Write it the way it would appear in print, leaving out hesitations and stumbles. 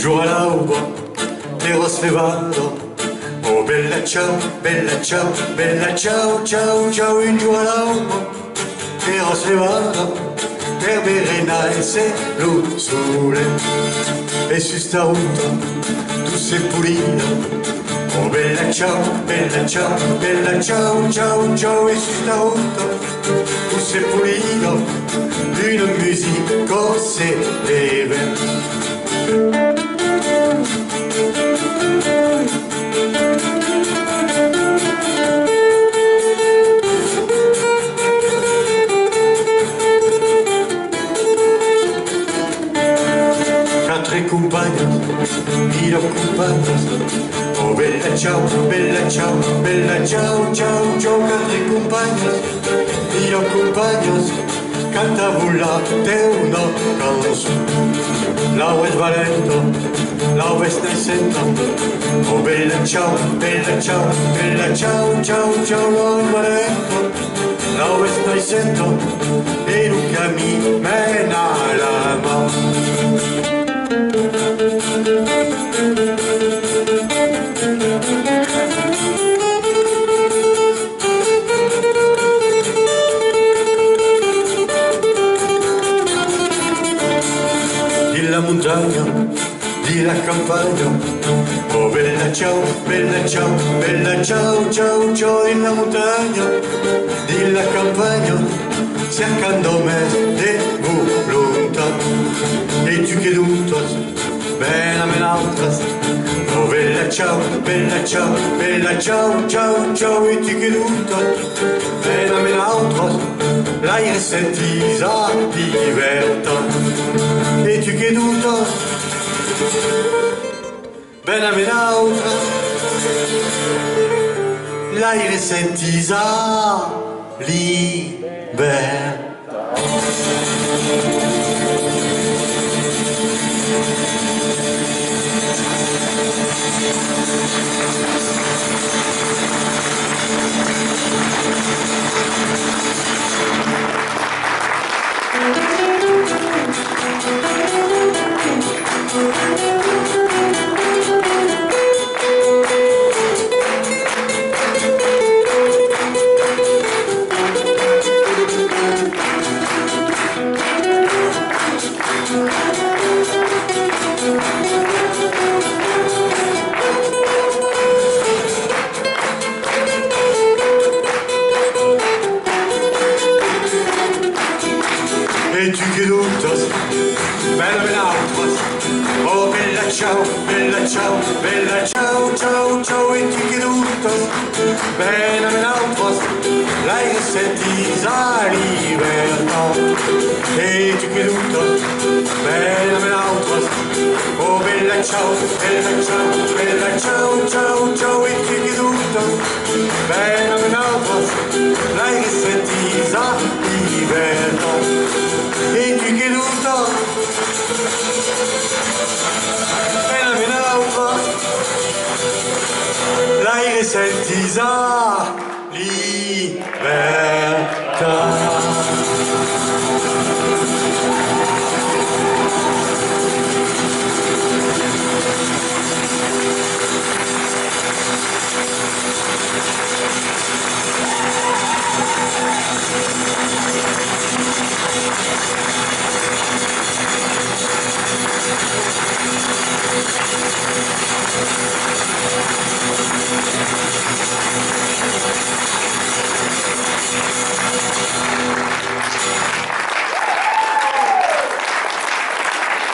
giù all'auba, però slevato. Oh bella ciao, bella ciao, ciao, ciao, in giù all'auba, però slevato. Per bere nice lo sole. E su sta ruta tu sei pulito. Oh bella ciao, bella ciao, bella ciao, ciao, ciao. E su sta ruta tu sei pulito. Une musique c'est rêve. Quatre compagnos, mille compagnos. Oh bella ciao, bella ciao, bella ciao, ciao, ciao. Quatre compagnos, mille compagnos. Cantavo la una canzone. La West Valento, la West Naisenta. Oh bella ciao, bella ciao, bella ciao, ciao, ciao. La West Valento, la West Naisenta. E Luca mi mena la mano. La montagna, di la campagna. Oh bella ciao, bella ciao, bella ciao, ciao, ciao. In la montagna, di la campagna, cercando me de volontà. E tu che dutas, bella me l'altras. Oh bella ciao, bella ciao, bella ciao, ciao, ciao. E tu che dutas, bella me l'altras. L'aria sentisa diverta. E tu che dutas, bella me l'altras. L'aria sentisa liberta. E tu che dutas, bella me l'altras. Oh bella ciao, bella ciao, bella ciao, ciao, ciao. E tu che dutas, bella me l'altras. L'aria sentisa libertà. E tu che dutas, bella me l'altras. Oh bella ciao, bella ciao, bella ciao, ciao, ciao. E tu che dutas, bella me l'altras. L'aria sentisa libertà. E tu che dutas, bella me l'altras. L'aria sentisa